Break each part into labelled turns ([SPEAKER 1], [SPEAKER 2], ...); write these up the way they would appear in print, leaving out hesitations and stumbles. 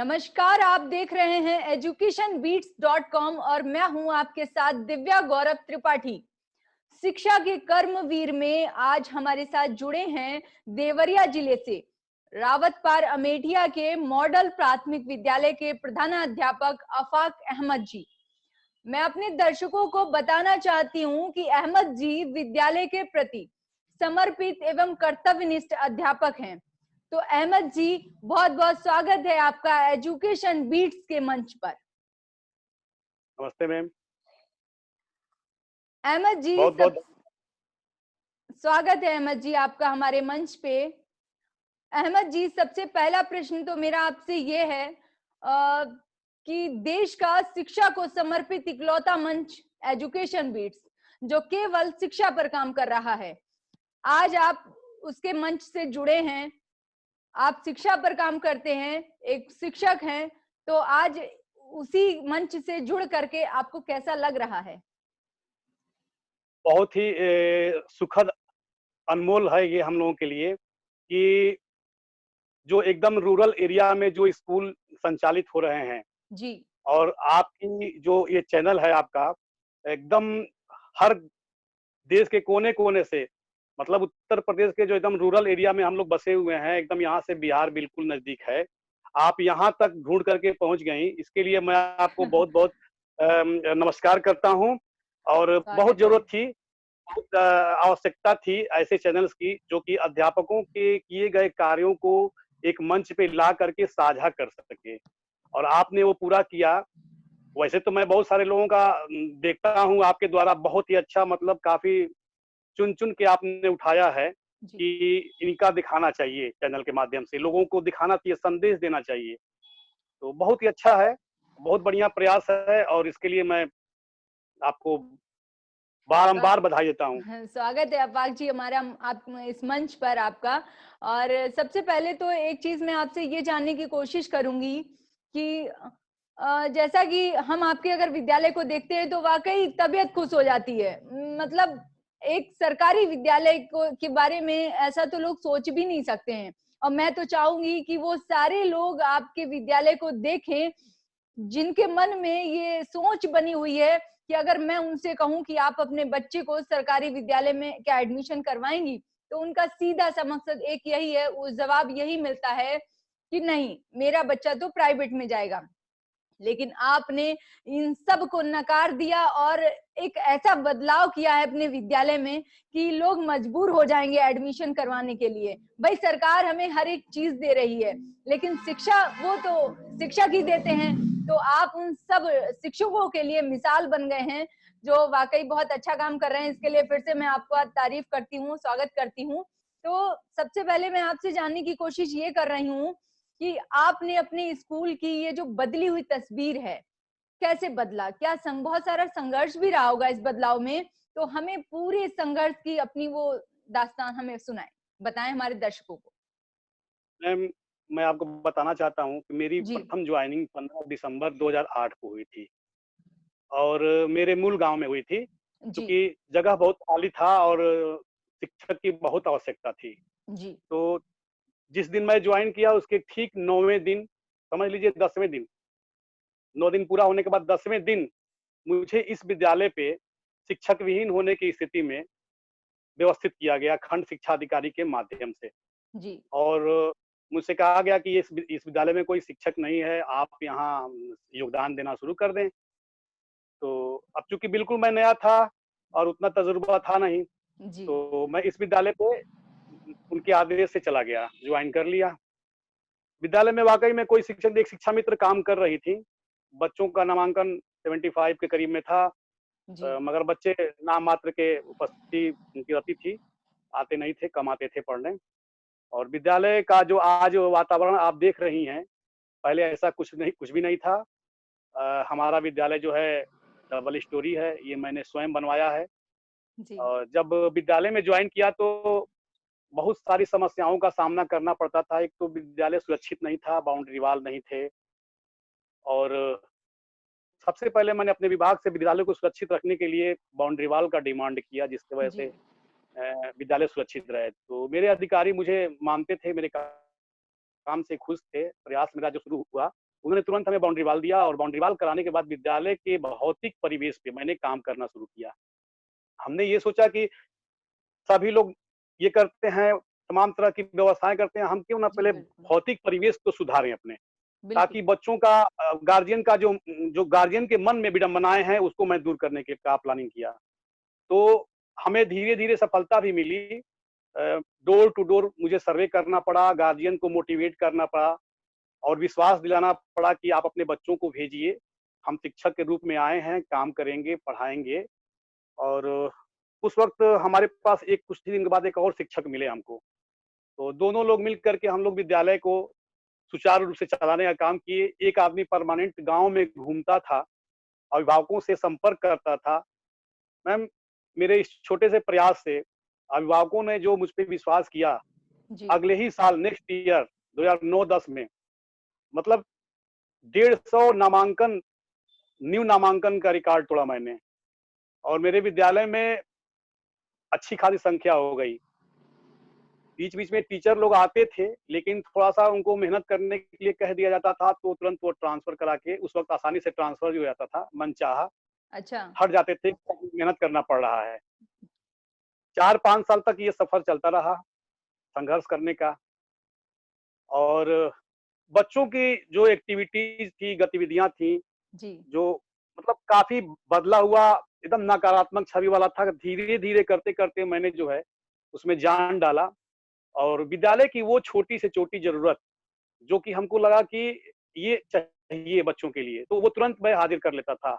[SPEAKER 1] नमस्कार, आप देख रहे हैं educationbeats.com और मैं हूं आपके साथ दिव्या गौरव त्रिपाठी। शिक्षा के कर्मवीर में आज हमारे साथ जुड़े हैं देवरिया जिले से रावतपार अमेठिया के मॉडल प्राथमिक विद्यालय के प्रधानाध्यापक आफाक अहमद जी। मैं अपने दर्शकों को बताना चाहती हूं कि अहमद जी विद्यालय के प्रति समर्पित एवं कर्तव्यनिष्ठ अध्यापक हैं। तो अहमद जी, बहुत बहुत स्वागत है आपका एजुकेशन बीट्स के मंच पर।
[SPEAKER 2] नमस्ते मैम।
[SPEAKER 1] अहमद जी,
[SPEAKER 2] बहुत बहुत
[SPEAKER 1] स्वागत है अहमद जी आपका हमारे मंच पे। अहमद जी, सबसे पहला प्रश्न तो मेरा आपसे ये है कि देश का शिक्षा को समर्पित इकलौता मंच एजुकेशन बीट्स जो केवल शिक्षा पर काम कर रहा है, आज आप उसके मंच से जुड़े हैं। आप शिक्षा पर काम करते हैं, एक शिक्षक हैं, तो आज उसी मंच से जुड़ करके आपको कैसा लग रहा है?
[SPEAKER 2] बहुत ही सुखद अनमोल है ये हम लोगों के लिए कि जो एकदम रूरल एरिया में जो स्कूल संचालित हो रहे हैं
[SPEAKER 1] जी।
[SPEAKER 2] और आपकी जो ये चैनल है आपका एकदम हर देश के कोने-कोने से, मतलब उत्तर प्रदेश के जो एकदम रूरल एरिया में हम लोग बसे हुए हैं, एकदम यहाँ से बिहार बिल्कुल नज़दीक है। आप यहाँ तक ढूँढ करके पहुँच गईं, इसके लिए मैं आपको बहुत-बहुत नमस्कार करता हूँ और बहुत
[SPEAKER 1] स्वागत है।
[SPEAKER 2] ज़रूरत थी, बहुत आवश्यकता थी ऐसे चैनल्स की जो कि अध्यापकों के किए गए कार्यों को एक मंच पे ला करके साझा कर सके और आपने वो पूरा किया। वैसे तो मैं बहुत सारे लोगों का देखता हूँ आपके द्वारा बहुत ही अच्छा, मतलब काफ़ी चुन-चुन के आपने उठाया है
[SPEAKER 1] जी।
[SPEAKER 2] कि इनका दिखाना चाहिए चैनल के माध्यम से, लोगों को दिखाना चाहिए, संदेश देना चाहिए। तो बहुत ही अच्छा है, बहुत बढ़िया प्रयास है और इसके लिए मैं आपको
[SPEAKER 1] स्वा
[SPEAKER 2] बारंबार बधाई देता हूँ।
[SPEAKER 1] स्वागत है अफाक जी हमारा आप इस मंच पर आपका। और सबसे पहले तो एक चीज़ मैं आपसे ये जानने की कोशिश करूँगी कि जैसा कि हम आपके अगर विद्यालय को देखते हैं तो वाक़ई तबीयत खुश हो जाती है। मतलब एक सरकारी विद्यालय को के बारे में ऐसा तो लोग सोच भी नहीं सकते हैं और मैं तो चाहूँगी कि वो सारे लोग आपके विद्यालय को देखें, जिनके मन में ये सोच बनी हुई है कि अगर मैं उनसे कहूँ कि आप अपने बच्चे को सरकारी विद्यालय में क्या एडमिशन करवाएँगी? तो उनका सीधा-सा मकसद एक यही है, वो जवाब यही मिलता है कि नहीं, मेरा बच्चा तो प्राइवेट में जाएगा। लेकिन आपने इन सब को नकार दिया और एक ऐसा बदलाव किया है अपने विद्यालय में कि लोग मजबूर हो जाएँगे एडमिशन करवाने के लिए। भई सरकार हमें हर एक चीज़ दे रही है, लेकिन शिक्षा वो तो शिक्षक ही देते हैं। तो आप उन सब शिक्षकों के लिए मिसाल बन गए हैं, जो वाक़ई बहुत अच्छा काम कर रहे हैं। इसके लिए फिर से मैं आपका तारीफ़ करती हूँ, स्वागत करती हूँ। तो सबसे पहले मैं आपसे जानने की कोशिश ये कर रही हूँ कि आपने अपने स्कूल की ये जो बदली हुई तस्वीर है, कैसे बदला? क्या बहुत सारा संघर्ष भी रहा होगा इस बदलाव में, तो हमें पूरे संघर्ष की अपनी वो दास्तान हमें सुनाएँ, बताएँ हमारे दर्शकों को।
[SPEAKER 2] मैम, मैं आपको बताना चाहता हूँ कि मेरी
[SPEAKER 1] जी,
[SPEAKER 2] प्रथम जॉइनिंग 15 दिसंबर 2008 को हुई थी और मेरे मूल गाँव में हुई थी,
[SPEAKER 1] जी,
[SPEAKER 2] क्योंकि जगह बहुत खाली था और शिक्षक की बहुत आवश्यकता थी।
[SPEAKER 1] जी,
[SPEAKER 2] तो जिस दिन मैं जॉइन किया उसके ठीक 9वें दिन, समझ लीजिए 10वें दिन, 9 दिन पूरा होने के बाद 10वें दिन मुझे इस विद्यालय पे शिक्षक विहीन होने की स्थिति में व्यवस्थित किया गया खंड शिक्षा अधिकारी के माध्यम से
[SPEAKER 1] जी,
[SPEAKER 2] और मुझसे कहा गया कि इस विद्यालय में कोई शिक्षक नहीं है, आप यहाँ योगदान देना शुरू कर दें। तो अब चूँकि बिल्कुल मैं नया था और उतना तजुर्बा था नहीं,
[SPEAKER 1] जी,
[SPEAKER 2] तो मैं इस विद्यालय पे उनके आदेश से चला गया, जॉइन कर लिया। विद्यालय में वाक़ई में कोई शिक्षक एक शिक्षा मित्र काम कर रही थी। बच्चों का नामांकन 75 के करीब में था,
[SPEAKER 1] जी,
[SPEAKER 2] मगर बच्चे नाम मात्र के उपस्थिति उनकी रहती थी, आते नहीं थे, कम आते थे पढ़ने। और विद्यालय का जो आज वातावरण आप देख रही हैं, पहले ऐसा कुछ भी नहीं था। हमारा विद्यालय जो है डबल स्टोरी है, ये मैंने स्वयं बनवाया है।
[SPEAKER 1] जी,
[SPEAKER 2] और जब विद्यालय में जॉइन किया तो बहुत सारी समस्याओं का सामना करना पड़ता था। एक तो विद्यालय सुरक्षित नहीं था, बाउंड्री वॉल नहीं थे और सबसे पहले मैंने अपने विभाग से विद्यालय को सुरक्षित रखने के लिए बाउंड्री वॉल का डिमांड किया, जिसकी वजह से
[SPEAKER 1] जी,
[SPEAKER 2] विद्यालय सुरक्षित रहे। तो मेरे अधिकारी मुझे मानते थे, मेरे काम से खुश थे, प्रयास मेरा जो शुरू हुआ उन्होंने तुरंत हमें बाउंड्री वॉल दिया और बाउंड्री वॉल कराने के बाद विद्यालय के भौतिक परिवेश पे मैंने काम करना शुरू किया। हमने ये सोचा कि सभी लोग ये करते हैं, तमाम तरह की व्यवस्थाएँ करते हैं, हम क्यों ना
[SPEAKER 1] जी,
[SPEAKER 2] पहले
[SPEAKER 1] बिल्कुल।
[SPEAKER 2] भौतिक परिवेश को सुधारें अपने,
[SPEAKER 1] बिल्कुल।
[SPEAKER 2] ताकि बच्चों का गार्डियन का जो गार्डियन के मन में विडंबनाएँ हैं, उसको मैं दूर करने के का प्लानिंग किया। तो हमें धीरे-धीरे सफलता भी मिली। डोर टू डोर मुझे सर्वे करना पड़ा, गार्डियन को मोटिवेट करना पड़ा और विश्वास दिलाना पड़ा कि आप अपने बच्चों को भेजिए, हम शिक्षक के रूप में आए हैं, काम करेंगे, पढ़ाएँगे। और उस वक़्त हमारे पास एक कुछ दिन के बाद एक और शिक्षक मिले हमको। तो दोनों लोग मिल कर के हम लोग विद्यालय को सुचारू रूप से चलाने का काम किए। एक आदमी परमानेंट गाँव में घूमता था, अभिभावकों से संपर्क करता था। मैम, मेरे इस छोटे से प्रयास से अभिभावकों ने जो मुझ पे विश्वास किया,
[SPEAKER 1] जी।
[SPEAKER 2] अगले ही साल नेक्स्ट ईयर 2009-10 में मतलब 150 नामांकन न्यू नामांकन का रिकॉर्ड तोड़ा मैंने और मेरे विद्यालय में अच्छी खासी संख्या हो गई। बीच-बीच में टीचर लोग आते थे, लेकिन थोड़ा-सा उनको मेहनत करने के लिए कह दिया जाता था, तो तुरंत वो ट्रांसफ़र करा के उस वक़्त आसानी से ट्रांसफ़र भी हो जाता था, मनचाहा,
[SPEAKER 1] अच्छा।
[SPEAKER 2] हट जाते थे, मेहनत करना पड़ रहा है। 4-5 साल तक ये सफ़र चलता रहा, संघर्ष करने का और बच्चों की जो एक्टिविटीज़ थी, गतिविधियाँ थी,
[SPEAKER 1] जी।
[SPEAKER 2] जो मतलब काफ़ी बदला हुआ, एकदम नकारात्मक छवि वाला था। धीरे-धीरे करते-करते मैंने जो है, उसमें जान डाला और विद्यालय की वो छोटी से छोटी ज़रूरत, जो कि हमको लगा कि ये चाहिए बच्चों के लिए, तो वो तुरंत मैं हाज़िर कर लेता था।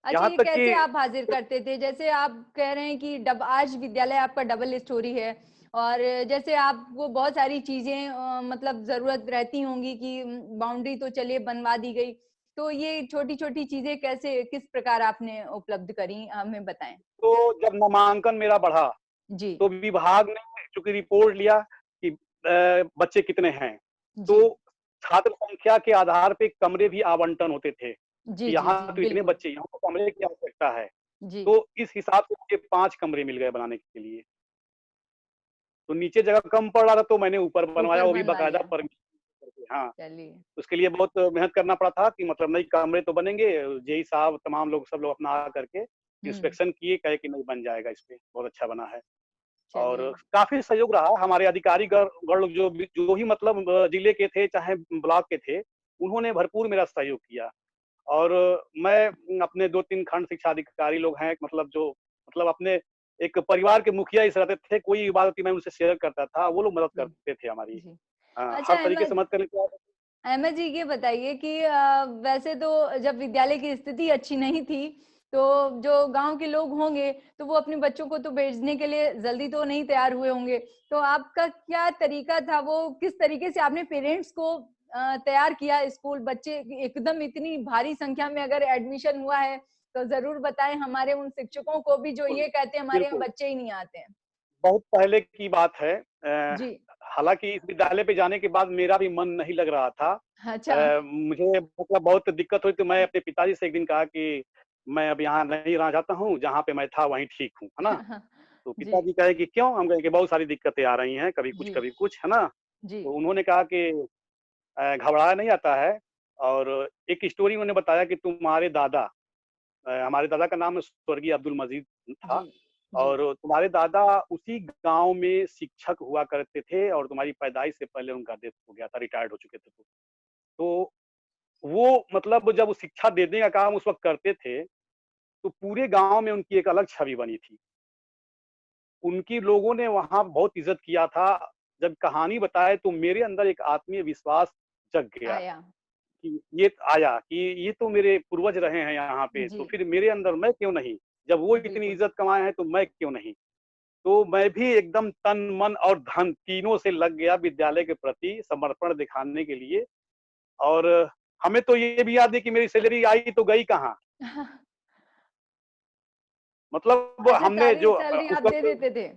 [SPEAKER 1] अच्छा,
[SPEAKER 2] यहाँ
[SPEAKER 1] ये
[SPEAKER 2] तक कि
[SPEAKER 1] कैसे आप हाज़िर करते थे? जैसे आप कह रहे हैं कि डब आज विद्यालय आपका डबल स्टोरी है और जैसे आपको बहुत सारी चीज़ें मतलब ज़रूरत रहती होंगी कि बाउंड्री तो चलिए बनवा दी गई। तो ये छोटी-छोटी चीज़ें कैसे किस प्रकार आपने उपलब्ध करी? हमें बताएँ।
[SPEAKER 2] तो जब नामांकन मेरा बढ़ा,
[SPEAKER 1] जी।
[SPEAKER 2] तो विभाग ने चूँकि रिपोर्ट लिया कि बच्चे कितने हैं,
[SPEAKER 1] जी।
[SPEAKER 2] तो छात्र संख्या के आधार पे कमरे भी आवंटन होते थे,
[SPEAKER 1] जी,
[SPEAKER 2] कि
[SPEAKER 1] जी, जी,
[SPEAKER 2] यहाँ तो इतने
[SPEAKER 1] बिल्कुल।
[SPEAKER 2] बच्चे, यहाँ तो कमरे की आवश्यकता है।
[SPEAKER 1] जी।
[SPEAKER 2] तो इस हिसाब से मुझे 5 कमरे मिल गए बनाने के लिए। तो नीचे जगह कम पड़ रहा था तो मैंने ऊपर बनवाया,
[SPEAKER 1] ऊपर
[SPEAKER 2] वो भी
[SPEAKER 1] बनवा
[SPEAKER 2] बाकायदा
[SPEAKER 1] लिया।
[SPEAKER 2] परमिशन करके। हाँ,
[SPEAKER 1] चलिए।
[SPEAKER 2] उसके लिए बहुत मेहनत करना पड़ा था कि मतलब नहीं कमरे तो बनेंगे, जेईई साहब तमाम लोग सब लोग अपना आ करके
[SPEAKER 1] हुँ।
[SPEAKER 2] इंस्पेक्शन किए, कहे कि नहीं बन जाएगा इस पे, बहुत अच्छा बना है। और
[SPEAKER 1] चलिए।
[SPEAKER 2] काफ़ी सहयोग रहा हमारे अधिकारी गण लोग जो भी मतलब जिले के थे, चाहे ब्लॉक के थे, उन्होंने भरपूर मेरा सहयोग किया। और मैं अपने 2-3 खंड शिक्षा अधिकारी लोग हैं मतलब जो मतलब अपने एक परिवार के मुखिया इस रहते थे, कोई भी बात होती मैं उनसे शेयर करता था, वो लोग मदद
[SPEAKER 1] जी।
[SPEAKER 2] करते थे हमारी।
[SPEAKER 1] जी।
[SPEAKER 2] हर
[SPEAKER 1] अच्छा
[SPEAKER 2] तरीके से
[SPEAKER 1] अहमद
[SPEAKER 2] मदद करने के बाद
[SPEAKER 1] अहमद जी ये बताइए कि वैसे तो जब विद्यालय की स्थिति अच्छी नहीं थी, तो जो गाँव के लोग होंगे, तो वो अपने बच्चों को तो भेजने के लिए जल्दी तो नहीं तैयार हुए होंगे। तो आपका क्या तरीका था, वो किस तरीके से आपने पेरेंट्स को तैयार किया स्कूल बच्चे एकदम इतनी भारी संख्या में अगर एडमिशन हुआ है, तो ज़रूर बताएँ हमारे उन शिक्षकों को भी जो
[SPEAKER 2] बिल्कुल,
[SPEAKER 1] ये कहते हैं हमारे यहाँ
[SPEAKER 2] बिल्कुल।
[SPEAKER 1] बच्चे ही नहीं आते हैं।
[SPEAKER 2] बहुत पहले की बात है।
[SPEAKER 1] जी।
[SPEAKER 2] हालाँकि इस विद्यालय पे जाने के बाद मेरा भी मन नहीं लग रहा था।
[SPEAKER 1] अच्छा।
[SPEAKER 2] मुझे मतलब बहुत दिक्कत हुई तो मैं अपने पिताजी से एक दिन कहा कि मैं अब यहाँ नहीं रहना चाहता हूँ, जहाँ पे मैं था वहीं ठीक हूँ, है ना? तो
[SPEAKER 1] जी,
[SPEAKER 2] पिताजी कहे कि क्यों? हम कहे कि बहुत सारी दिक्कतें आ रही हैं,
[SPEAKER 1] जी,
[SPEAKER 2] कभी कुछ, है ना?
[SPEAKER 1] जी,
[SPEAKER 2] तो उन्होंने कहा कि घबराया नहीं जाता है और एक स्टोरी उन्होंने बताया कि तुम्हारे दादा हमारे दादा का नाम स्वर्गीय अब्दुल मजीद था
[SPEAKER 1] जी, जी,
[SPEAKER 2] और तुम्हारे दादा उसी गाँव में शिक्षक हुआ करते थे और तुम्हारी पैदाइश से पहले उनका डेथ हो गया था, रिटायर्ड हो चुके थे तो वो मतलब जब वो शिक्षा देने का काम उस वक़्त करते थे, तो पूरे गाँव में उनकी एक अलग छवि बनी थी। उनकी लोगों ने वहाँ बहुत इज़्ज़त किया था। जब कहानी बताए तो मेरे अंदर एक आत्मीय विश्वास जग गया
[SPEAKER 1] आया।
[SPEAKER 2] कि ये आया कि ये तो मेरे पूर्वज रहे हैं यहाँ पे,
[SPEAKER 1] जी,
[SPEAKER 2] तो फिर मेरे अंदर मैं क्यों नहीं? जब वो इतनी
[SPEAKER 1] बिल्कुल।
[SPEAKER 2] इज़्ज़त कमाए हैं तो मैं क्यों नहीं? तो मैं भी एकदम तन, मन और धन तीनों से लग गया विद्यालय के प्रति समर्पण दिखाने के लिए और हमें तो ये भी याद है कि मेरी सैलरी आई तो गई कहाँ? मतलब
[SPEAKER 1] अच्छा
[SPEAKER 2] हमने
[SPEAKER 1] सारी
[SPEAKER 2] जो
[SPEAKER 1] सैलरी
[SPEAKER 2] उस
[SPEAKER 1] आप दे
[SPEAKER 2] वक़्त
[SPEAKER 1] देते थे?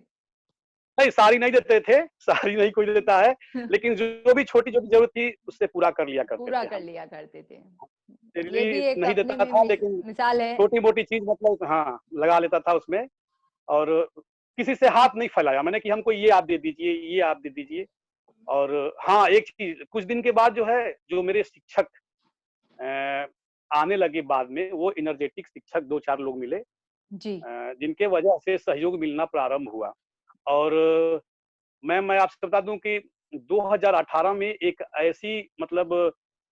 [SPEAKER 2] नहीं, सारी नहीं देते थे, सारी नहीं कोई देता है, लेकिन जो भी छोटी-छोटी ज़रूरत थी, उससे पूरा कर लिया करते
[SPEAKER 1] पूरा
[SPEAKER 2] थे
[SPEAKER 1] कर
[SPEAKER 2] हम।
[SPEAKER 1] लिया करते थे। ये
[SPEAKER 2] सैलरी
[SPEAKER 1] भी एक
[SPEAKER 2] नहीं
[SPEAKER 1] अपने
[SPEAKER 2] देता
[SPEAKER 1] में
[SPEAKER 2] था लेकिन
[SPEAKER 1] मिसाल है।
[SPEAKER 2] छोटी-मोटी चीज़ मतलब हाँ, लगा लेता था उसमें और किसी से हाथ नहीं फैलाया मैंने कि हमको ये आप दे दीजिए, ये आप दे दीजिए और हाँ, एक चीज़ कुछ दिन के बाद जो है, जो मेरे शिक्षक आने लगे बाद में, वो एनर्जेटिक शिक्षक 2-4 लोग मिले,
[SPEAKER 1] जी।
[SPEAKER 2] जिनके वजह से सहयोग मिलना प्रारंभ हुआ। और मैं आपसे बता दूँ कि 2018 में एक ऐसी मतलब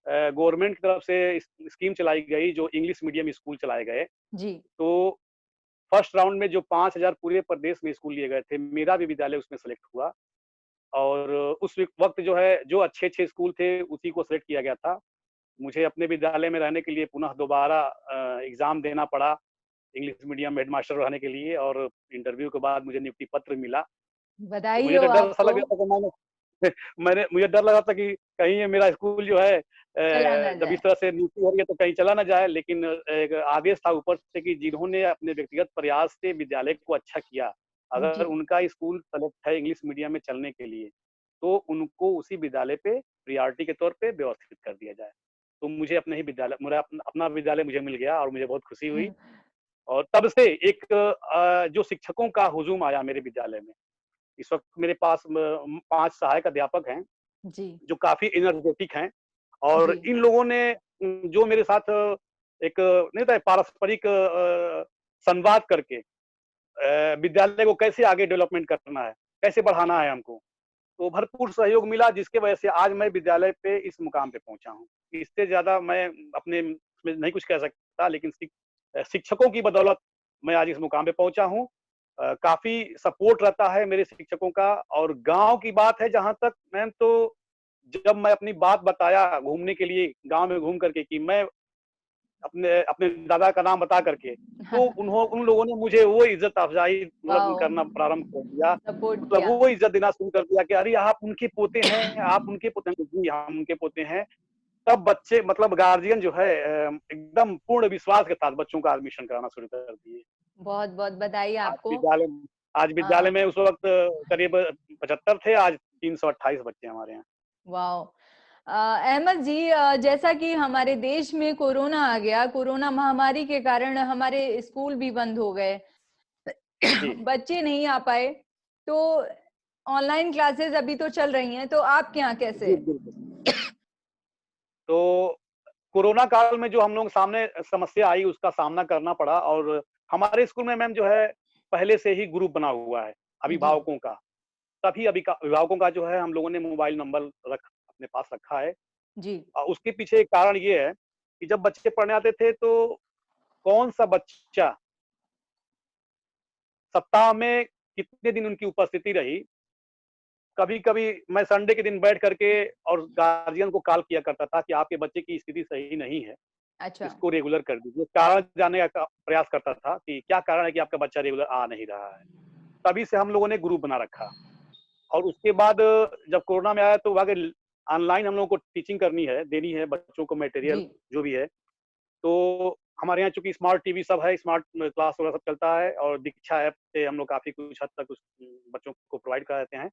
[SPEAKER 2] गवर्नमेंट की तरफ से स्कीम चलाई गई, जो इंग्लिश मीडियम स्कूल चलाए गए।
[SPEAKER 1] जी।
[SPEAKER 2] तो फर्स्ट राउंड में जो 5,000 पूरे प्रदेश में स्कूल लिए गए थे, मेरा भी विद्यालय उसमें सेलेक्ट हुआ। और उस वक़्त जो है, जो अच्छे-अच्छे स्कूल थे, उसी को सेलेक्ट किया गया था। मुझे अपने विद्यालय में रहने के लिए पुनः दोबारा एग्ज़ाम देना पड़ा, इंग्लिश मीडियम हेडमास्टर रहने के लिए, और इंटरव्यू के बाद मुझे नियुक्ति पत्र मिला। तो
[SPEAKER 1] बधाई
[SPEAKER 2] मुझे
[SPEAKER 1] हो
[SPEAKER 2] तो डर सा
[SPEAKER 1] आपको।
[SPEAKER 2] लग गया था कि मैंने मुझे डर लगा था कि कहीं ये मेरा स्कूल जो है
[SPEAKER 1] चला ना
[SPEAKER 2] जब
[SPEAKER 1] जाए।
[SPEAKER 2] इस तरह से नियुक्ति हो रही है तो कहीं चला ना जाए, लेकिन एक आदेश था ऊपर से कि जिन्होंने अपने व्यक्तिगत प्रयास से विद्यालय को अच्छा किया, अगर
[SPEAKER 1] जी।
[SPEAKER 2] उनका स्कूल सेलेक्ट है इंग्लिश मीडियम में चलने के लिए, तो उनको उसी विद्यालय पे प्रायोरिटी के तौर पे व्यवस्थित कर दिया जाए। तो मुझे अपने ही विद्यालय, मेरा अपना विद्यालय मुझे मिल गया और मुझे बहुत खुशी हुई। और तब से एक जो शिक्षकों का हुजूम आया मेरे विद्यालय में। इस वक़्त मेरे पास 5 सहायक अध्यापक हैं,
[SPEAKER 1] जी।
[SPEAKER 2] जो काफ़ी एनर्जेटिक हैं, और
[SPEAKER 1] जी।
[SPEAKER 2] इन लोगों ने जो मेरे साथ एक नहीं होता है पारस्परिक संवाद करके विद्यालय को कैसे आगे डेवलपमेंट करना है, कैसे बढ़ाना है हमको, तो भरपूर सहयोग मिला, जिसकी वजह से आज मैं विद्यालय पे इस मुकाम पे पहुँचा हूँ। इससे ज़्यादा मैं अपने में नहीं कुछ कह सकता, लेकिन शिक्षकों की बदौलत मैं आज इस मुकाम पे पहुँचा हूँ। काफ़ी सपोर्ट रहता है मेरे शिक्षकों का। और गाँव की बात है जहाँ तक, मैम, तो जब मैं अपनी बात बताया घूमने के लिए गाँव में घूम करके कि मैं अपने अपने दादा का नाम बता करके, तो उन लोगों ने मुझे वो इज़्ज़त अफ़ज़ाई मतलब
[SPEAKER 1] वाओ!
[SPEAKER 2] करना प्रारंभ कर दिया।
[SPEAKER 1] सपोर्ट
[SPEAKER 2] मतलब
[SPEAKER 1] किया।
[SPEAKER 2] वो इज़्ज़त देना शुरू कर दिया कि अरे! आप उनके पोते हैं, आप उनके पोते हैं। जी, हम उनके पोते हैं। तब बच्चे मतलब गार्डियन जो है एकदम पूर्ण विश्वास के साथ बच्चों का एडमिशन कराना शुरू कर दिए।
[SPEAKER 1] बहुत-बहुत बधाई
[SPEAKER 2] आज
[SPEAKER 1] आपको।
[SPEAKER 2] विद्यालय आज विद्यालय
[SPEAKER 1] अ,
[SPEAKER 2] में उस वक़्त करीब 75 थे, आज 328 बच्चे हैं हमारे यहाँ।
[SPEAKER 1] वाओ! अहमद जी, जैसा कि हमारे देश में कोरोना आ गया, कोरोना महामारी के कारण हमारे स्कूल भी बंद हो गए।
[SPEAKER 2] जी।
[SPEAKER 1] बच्चे नहीं आ पाए, तो ऑनलाइन क्लासेस अभी तो चल रही हैं, तो आपके यहाँ कैसे?
[SPEAKER 2] जी, बिल्कुल। तो कोरोना काल में जो हम लोग सामने समस्या आई, उसका सामना करना पड़ा। और हमारे स्कूल में मैम जो है, पहले से ही ग्रुप बना हुआ है
[SPEAKER 1] जी।
[SPEAKER 2] अभिभावकों का। सभी अभिभावकों का जो है, हम लोगों ने मोबाइल नंबर अपने पास रखा है।
[SPEAKER 1] जी।
[SPEAKER 2] उसके पीछे एक कारण ये है कि जब बच्चे पढ़ने आते थे, तो कौन-सा बच्चा सप्ताह में कितने दिन उनकी उपस्थिति रही, कभी-कभी मैं संडे के दिन बैठ करके और गार्जियन को कॉल किया करता था कि आपके बच्चे की स्थिति सही नहीं है,
[SPEAKER 1] अच्छा।
[SPEAKER 2] इसको रेगुलर कर दीजिए। कारण जानने का प्रयास करता था कि क्या कारण है कि आपका बच्चा रेगुलर आ नहीं रहा है। तभी से हम लोगों ने ग्रुप बना रखा। और उसके बाद जब कोरोना में आया, तो वहाँ ऑनलाइन हम लोगों को टीचिंग करनी है, देनी है बच्चों को
[SPEAKER 1] जी।
[SPEAKER 2] मटेरियल जो भी है। तो हमारे यहाँ चूँकि स्मार्ट टीवी सब है, स्मार्ट क्लास वगैरह सब चलता है, और दीक्षा ऐप से हम लोग काफ़ी कुछ हद तक उस बच्चों को प्रोवाइड करा देते हैं।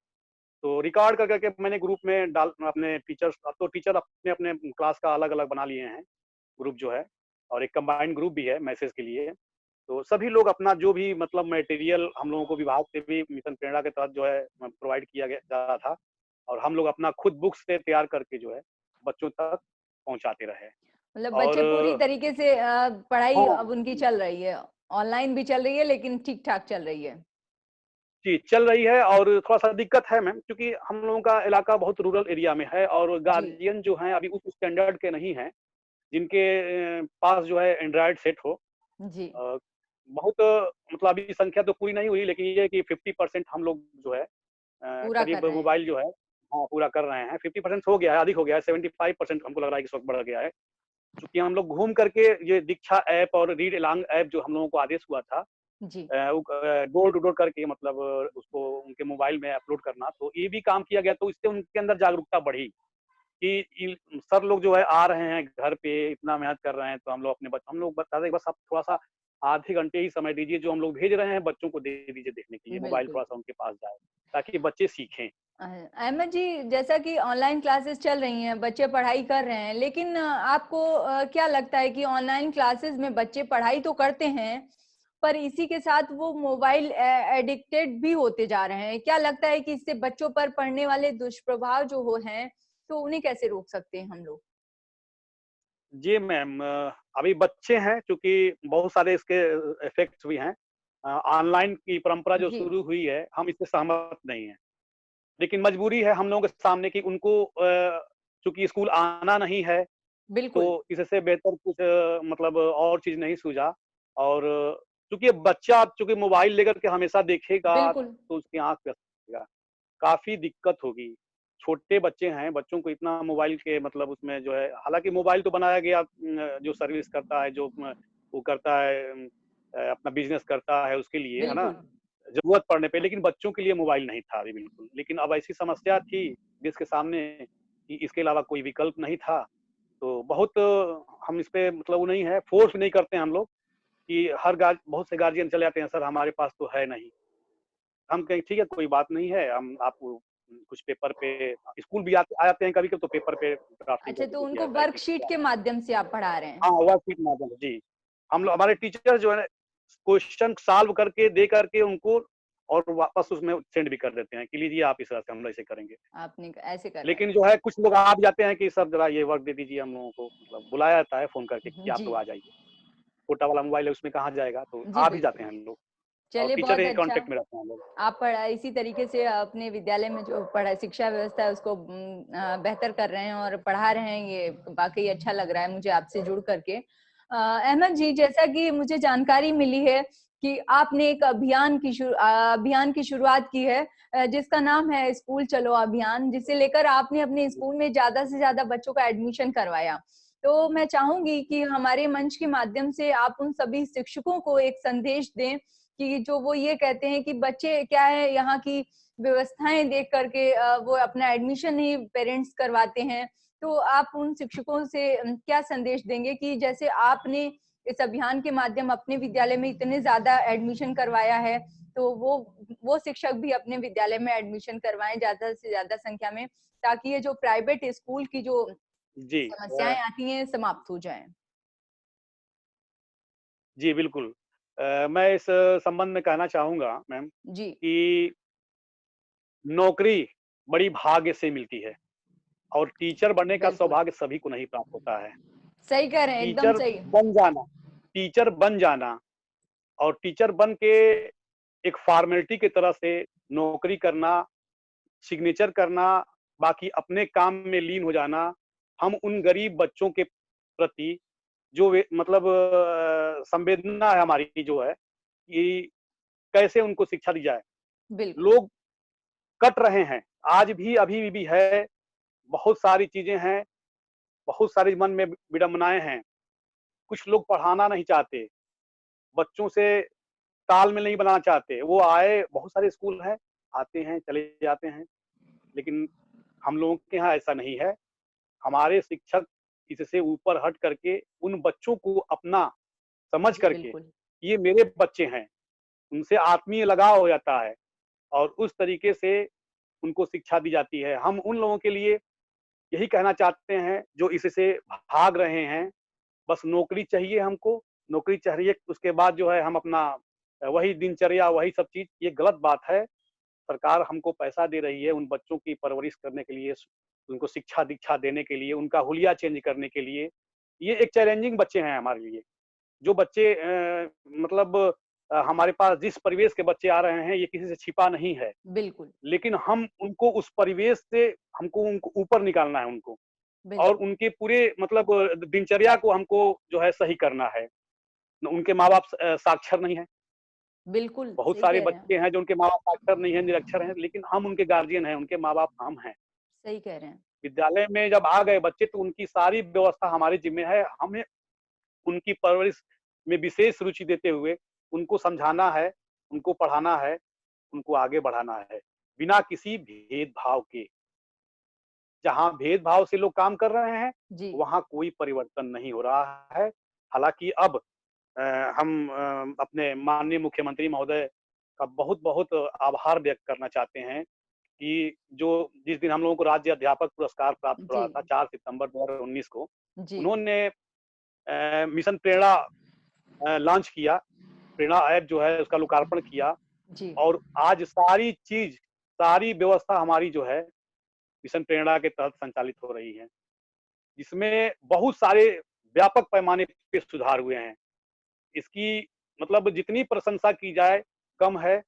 [SPEAKER 2] तो रिकॉर्ड कर के मैंने ग्रुप में डाल अपने टीचर्स, अब तो टीचर अपने-अपने क्लास का अलग-अलग बना लिए हैं, ग्रुप जो है। और एक कंबाइंड ग्रुप भी है मैसेज के लिए। तो सभी लोग अपना जो भी मतलब मटेरियल हम लोगों को विभाग से भी मिशन प्रेरणा के तहत जो है प्रोवाइड किया गया जा रहा था, और हम लोग अपना खुद बुक्स से तैयार करके जो है बच्चों तक पहुँचाते रहे।
[SPEAKER 1] मतलब
[SPEAKER 2] और
[SPEAKER 1] बच्चे पूरी तरीके से पढ़ाई
[SPEAKER 2] हाँ,
[SPEAKER 1] अब उनकी चल रही है। ऑनलाइन भी चल रही है, लेकिन ठीक-ठाक चल रही है।
[SPEAKER 2] जी, चल रही है। और थोड़ा-सा दिक्कत है मैम, क्योंकि हम लोगों का इलाका बहुत रूरल एरिया में है, और
[SPEAKER 1] जी।
[SPEAKER 2] गार्जियन जो हैं अभी उस स्टैंडर्ड के नहीं हैं, जिनके पास जो है एंड्रॉयड सेट हो।
[SPEAKER 1] जी।
[SPEAKER 2] अ, बहुत मतलब अभी संख्या तो पूरी नहीं हुई, लेकिन ये है कि 50% हम लोग जो है
[SPEAKER 1] पूरा कर
[SPEAKER 2] करीब
[SPEAKER 1] रहे हैं।
[SPEAKER 2] मोबाइल जो है, हाँ, पूरा कर रहे हैं। 50% हो गया है, अधिक हो गया है, 75% हमको लग रहा है कि इस वक़्त बढ़ गया है। चूँकि हम लोग घूम करके ये दीक्षा ऐप और रीड अलोंग ऐप जो हम लोगों को आदेश हुआ था,
[SPEAKER 1] जी।
[SPEAKER 2] डोर टू डोर करके मतलब उसको उनके मोबाइल में अपलोड करना, तो ये भी काम किया गया, तो इससे उनके अंदर जागरूकता बढ़ी कि सर लोग जो है आ रहे हैं घर पे, इतना मेहनत कर रहे हैं, तो हम लोग बता दें बस आप थोड़ा-सा आधे घंटे ही समय दीजिए, जो हम लोग भेज रहे हैं बच्चों को दे दीजिए देखने के लिए, मोबाइल
[SPEAKER 1] बिल्कुल।
[SPEAKER 2] थोड़ा-सा उनके पास जाए, ताकि बच्चे सीखें।
[SPEAKER 1] अहमद जी, जैसा कि ऑनलाइन क्लासेस चल रही हैं, बच्चे पढ़ाई कर रहे हैं, लेकिन आपको क्या लगता है कि ऑनलाइन क्लासेस में बच्चे पढ़ाई तो करते हैं, पर इसी के साथ वो मोबाइल एडिक्टेड भी होते जा रहे हैं। क्या लगता है कि इससे बच्चों पर पड़ने वाले दुष्प्रभाव जो हो हैं, तो उन्हें कैसे रोक सकते हैं हम लोग?
[SPEAKER 2] जी मैम, अभी बच्चे हैं, चूँकि बहुत सारे इसके इफ़ेक्ट्स भी हैं। ऑनलाइन की परंपरा जो
[SPEAKER 1] जी,
[SPEAKER 2] शुरू हुई है, हम इससे सहमत नहीं हैं। लेकिन मजबूरी है हम लोगों के सामने कि उनको चूँकि स्कूल आना नहीं है,
[SPEAKER 1] बिल्कुल,
[SPEAKER 2] तो इससे बेहतर कुछ मतलब और चीज़ नहीं सूझा। और चूँकि बच्चा चूँकि मोबाइल लेकर के हमेशा देखेगा,
[SPEAKER 1] बिल्कुल,
[SPEAKER 2] तो उसकी आँख पे असर पड़ेगा। काफ़ी दिक्कत होगी। छोटे बच्चे हैं, बच्चों को इतना मोबाइल के मतलब उसमें जो है, हालाँकि मोबाइल तो बनाया गया जो सर्विस करता है, जो वो करता है, अपना बिज़नेस करता है उसके लिए, है ना?
[SPEAKER 1] बिल्कुल।
[SPEAKER 2] ज़रूरत पड़ने पे, लेकिन बच्चों के लिए मोबाइल नहीं था अभी बिल्कुल। लेकिन अब ऐसी समस्या थी देश के सामने कि इसके अलावा कोई विकल्प नहीं था। तो बहुत हम इस पे मतलब वो नहीं है, फ़ोर्स नहीं करते हैं हम लोग कि हर बहुत से गार्जियन चले जाते हैं, सर हमारे पास तो है नहीं। हम कहें ठीक है, कोई बात नहीं है, हम आपको कुछ पेपर पे स्कूल भी आ जाते हैं कभी-कभी, तो पेपर पे ड्राफ्टिंग
[SPEAKER 1] अच्छा,
[SPEAKER 2] करके
[SPEAKER 1] तो
[SPEAKER 2] दे दिया
[SPEAKER 1] उनको
[SPEAKER 2] जाता है कि
[SPEAKER 1] वर्कशीट
[SPEAKER 2] क्या
[SPEAKER 1] के
[SPEAKER 2] है।
[SPEAKER 1] माध्यम से आप पढ़ा रहे हैं।
[SPEAKER 2] हाँ, वर्कशीट माध्यम से, जी। हम लोग हमारे टीचर जो है क्वेश्चन सॉल्व करके दे करके उनको और वापस उसमें सेंड भी कर देते हैं कि लीजिए आप इस तरह से हम ऐसे करेंगे।
[SPEAKER 1] आपने ऐसे कर रहे
[SPEAKER 2] लेकिन जो है कुछ लोग आ भी जाते हैं कि सर ज़रा ये वर्क दे दीजिए हम लोगों को, मतलब बुलाया जाता है फ़ोन करके कि
[SPEAKER 1] हैं।
[SPEAKER 2] आप
[SPEAKER 1] जी,
[SPEAKER 2] लोग आ जाइए। छोटा वाला मोबाइल है उसमें कहाँ जाएगा, तो
[SPEAKER 1] जी,
[SPEAKER 2] आ भी जाते
[SPEAKER 1] बिल्कुल।
[SPEAKER 2] हैं हम लोग और
[SPEAKER 1] चलिए
[SPEAKER 2] टीचर
[SPEAKER 1] बहुत
[SPEAKER 2] के
[SPEAKER 1] अच्छा।
[SPEAKER 2] कॉन्टैक्ट में रहते हैं हम लोग।
[SPEAKER 1] आप पढ़ा इसी तरीके से अपने विद्यालय में जो पढ़ा शिक्षा व्यवस्था है उसको बेहतर कर रहे हैं और पढ़ा रहे हैं, ये वाक़ई अच्छा लग रहा है मुझे आपसे जुड़ करके। अहमद जी, जैसा कि मुझे जानकारी मिली है कि आपने एक अभियान की शुरुआत की है, जिसका नाम है स्कूल चलो अभियान, जिसे लेकर आपने अपने स्कूल में ज़्यादा से ज़्यादा बच्चों का एडमिशन करवाया। तो मैं चाहूँगी कि हमारे मंच के माध्यम से आप उन सभी शिक्षकों को एक संदेश दें कि जो वो ये कहते हैं कि बच्चे क्या है, यहाँ की व्यवस्थाएँ देख करके वो अपना एडमिशन ही पेरेंट्स करवाते हैं। तो आप उन शिक्षकों से क्या संदेश देंगे कि जैसे आपने इस अभियान के माध्यम अपने विद्यालय में इतने ज़्यादा एडमिशन करवाया है, तो वो शिक्षक भी अपने विद्यालय में एडमिशन करवाएँ ज़्यादा से ज़्यादा संख्या में, ताकि ये जो प्राइवेट स्कूल की जो
[SPEAKER 2] जी।
[SPEAKER 1] समस्याएँ आती हैं, समाप्त हो जाएँ।
[SPEAKER 2] जी, बिल्कुल। मैं इस संबंध में कहना चाहूँगा मैम
[SPEAKER 1] जी,
[SPEAKER 2] कि नौकरी बड़ी भाग्य से मिलती है और टीचर बनने का
[SPEAKER 1] बिल्कुल।
[SPEAKER 2] सौभाग्य सभी को नहीं प्राप्त होता है।
[SPEAKER 1] सही कह रहे हैं, एकदम
[SPEAKER 2] टीचर
[SPEAKER 1] सही।
[SPEAKER 2] बन जाना टीचर बन जाना और टीचर बन के एक फ़ॉर्मेलिटी की तरह से नौकरी करना, सिग्नेचर करना, बाकी अपने काम में लीन हो जाना, हम उन गरीब बच्चों के प्रति जो वे मतलब संवेदना है हमारी जो है, कि कैसे उनको शिक्षा दी जाए।
[SPEAKER 1] बिल्कुल,
[SPEAKER 2] लोग कट रहे हैं, आज भी अभी भी है, बहुत सारी चीज़ें हैं, बहुत सारी मन में विडंबनाएँ हैं। कुछ लोग पढ़ाना नहीं चाहते, बच्चों से तालमेल नहीं बनाना चाहते। वो आए बहुत सारे स्कूल हैं, आते हैं, चले जाते हैं, लेकिन हम लोगों के यहाँ ऐसा नहीं है। हमारे शिक्षक इससे ऊपर हट करके उन बच्चों को अपना समझ
[SPEAKER 1] जी
[SPEAKER 2] करके,
[SPEAKER 1] बिल्कुल,
[SPEAKER 2] ये मेरे बच्चे हैं, उनसे आत्मीय लगाव हो जाता है और उस तरीके से उनको शिक्षा दी जाती है। हम उन लोगों के लिए यही कहना चाहते हैं जो इससे भाग रहे हैं, बस नौकरी चाहिए हमको, नौकरी चाहिए, उसके बाद जो है हम अपना वही दिनचर्या, वही सब चीज़, ये गलत बात है। सरकार हमको पैसा दे रही है उन बच्चों की परवरिश करने के लिए, उनको शिक्षा-दीक्षा देने के लिए, उनका हुलिया चेंज करने के लिए। ये एक चैलेंजिंग बच्चे हैं हमारे लिए। जो बच्चे मतलब हमारे पास जिस परिवेश के बच्चे आ रहे हैं, ये किसी से छिपा नहीं है।
[SPEAKER 1] बिल्कुल,
[SPEAKER 2] लेकिन हम उनको उस परिवेश से हमको उनको ऊपर निकालना है उनको और
[SPEAKER 1] बिल्कुल,
[SPEAKER 2] उनके पूरे मतलब दिनचर्या को हमको जो है सही करना है। उनके माँ-बाप साक्षर नहीं हैं।
[SPEAKER 1] बिल्कुल,
[SPEAKER 2] बहुत
[SPEAKER 1] सही
[SPEAKER 2] सारे
[SPEAKER 1] कह रहे हैं,
[SPEAKER 2] बच्चे हैं जो उनके माँ-बाप साक्षर नहीं हैं, निरक्षर हैं, लेकिन हम उनके गार्डियन हैं, उनके माँ-बाप हम हैं।
[SPEAKER 1] सही कह रहे हैं।
[SPEAKER 2] विद्यालय में जब आ गए बच्चे तो उनकी सारी व्यवस्था हमारे ज़िम्मे है। हमें उनकी परवरिश में विशेष रुचि देते हुए उनको समझाना है, उनको पढ़ाना है, उनको आगे बढ़ाना है, बिना किसी भेदभाव के। जहाँ भेदभाव से लोग काम कर रहे हैं,
[SPEAKER 1] जी,
[SPEAKER 2] वहाँ कोई परिवर्तन नहीं हो रहा है। हालाँकि अब हम अपने माननीय मुख्यमंत्री महोदय का बहुत-बहुत आभार व्यक्त करना चाहते हैं कि जो जिस दिन हम लोगों को राज्य अध्यापक पुरस्कार प्राप्त हो
[SPEAKER 1] जी,
[SPEAKER 2] रहा था 4 सितंबर 2019 को,
[SPEAKER 1] जी,
[SPEAKER 2] उन्होंने मिशन प्रेरणा लॉन्च किया। प्रेरणा ऐप जो है उसका लोकार्पण किया
[SPEAKER 1] जी,
[SPEAKER 2] और आज सारी चीज़, सारी व्यवस्था हमारी जो है मिशन प्रेरणा के तहत संचालित हो रही है। जिसमें बहुत सारे व्यापक पैमाने पे सुधार हुए हैं। इसकी मतलब जितनी प्रशंसा की जाए कम है।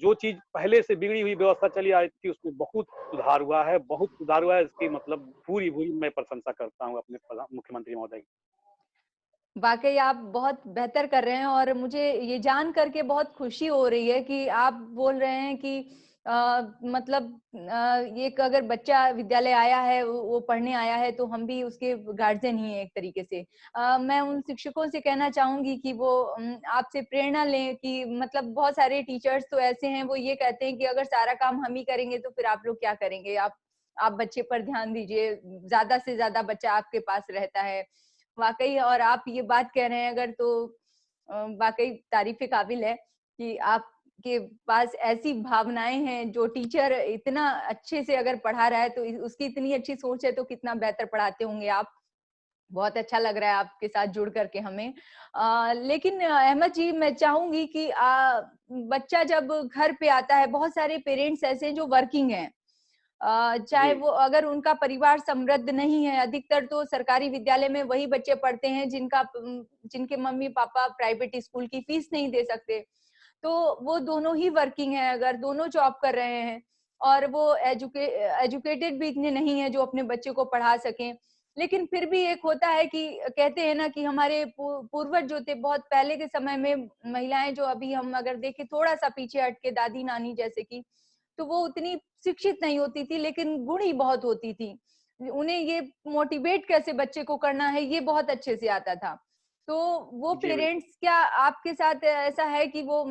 [SPEAKER 2] जो चीज़ पहले से बिगड़ी हुई व्यवस्था चली आ रही थी, उसमें बहुत सुधार हुआ है, बहुत सुधार हुआ है। इसकी मतलब भूरी-भूरी मैं प्रशंसा करता हूँ अपने मुख्यमंत्री महोदय की।
[SPEAKER 1] वाक़ई आप बहुत बेहतर कर रहे हैं और मुझे ये जान कर के बहुत खुशी हो रही है कि आप बोल रहे हैं कि मतलब एक अगर बच्चा विद्यालय आया है, वो पढ़ने आया है, तो हम भी उसके गार्जियन ही हैं एक तरीके से। मैं उन शिक्षकों से कहना चाहूँगी कि वो आपसे प्रेरणा लें कि मतलब बहुत सारे टीचर्स तो ऐसे हैं, वो ये कहते हैं कि अगर सारा काम हम ही करेंगे, तो फिर आप लोग क्या करेंगे? आप बच्चे पर ध्यान दीजिए, ज़्यादा से ज़्यादा बच्चा आपके पास रहता है। वाक़ई और आप ये बात कह रहे हैं अगर तो वाक़ई तारीफ़ के काबिल है कि आपके पास ऐसी भावनाएँ हैं, जो टीचर इतना अच्छे से अगर पढ़ा रहा है तो उसकी इतनी अच्छी सोच है तो कितना बेहतर पढ़ाते होंगे आप। बहुत अच्छा लग रहा है आपके साथ जुड़ करके हमें। लेकिन अहमद जी मैं चाहूँगी कि बच्चा जब घर पे आता है, बहुत सारे पेरेंट्स ऐसे हैं जो वर्किंग हैं। चाहे
[SPEAKER 2] जी,
[SPEAKER 1] वो अगर उनका परिवार समृद्ध नहीं है, अधिकतर तो सरकारी विद्यालय में वही बच्चे पढ़ते हैं जिनके मम्मी-पापा प्राइवेट स्कूल की फीस नहीं दे सकते। तो वो दोनों ही वर्किंग हैं, अगर दोनों जॉब कर रहे हैं और वो एजुकेटेड भी इतने नहीं हैं जो अपने बच्चे को पढ़ा सकें। लेकिन फिर भी एक होता है कि कहते हैं ना कि हमारे पूर्वज जो थे बहुत पहले के समय में महिलाएँ जो अभी हम अगर देखें थोड़ा-सा पीछे हट के दादी-नानी जैसे कि तो वो उतनी शिक्षित नहीं होती थी, लेकिन गुणी बहुत होती थी। उन्हें ये मोटिवेट कैसे बच्चे को करना है, ये बहुत अच्छे से आता था। तो वो
[SPEAKER 2] जी बिल्कुल।
[SPEAKER 1] पेरेंट्स क्या आपके साथ ऐसा है कि वो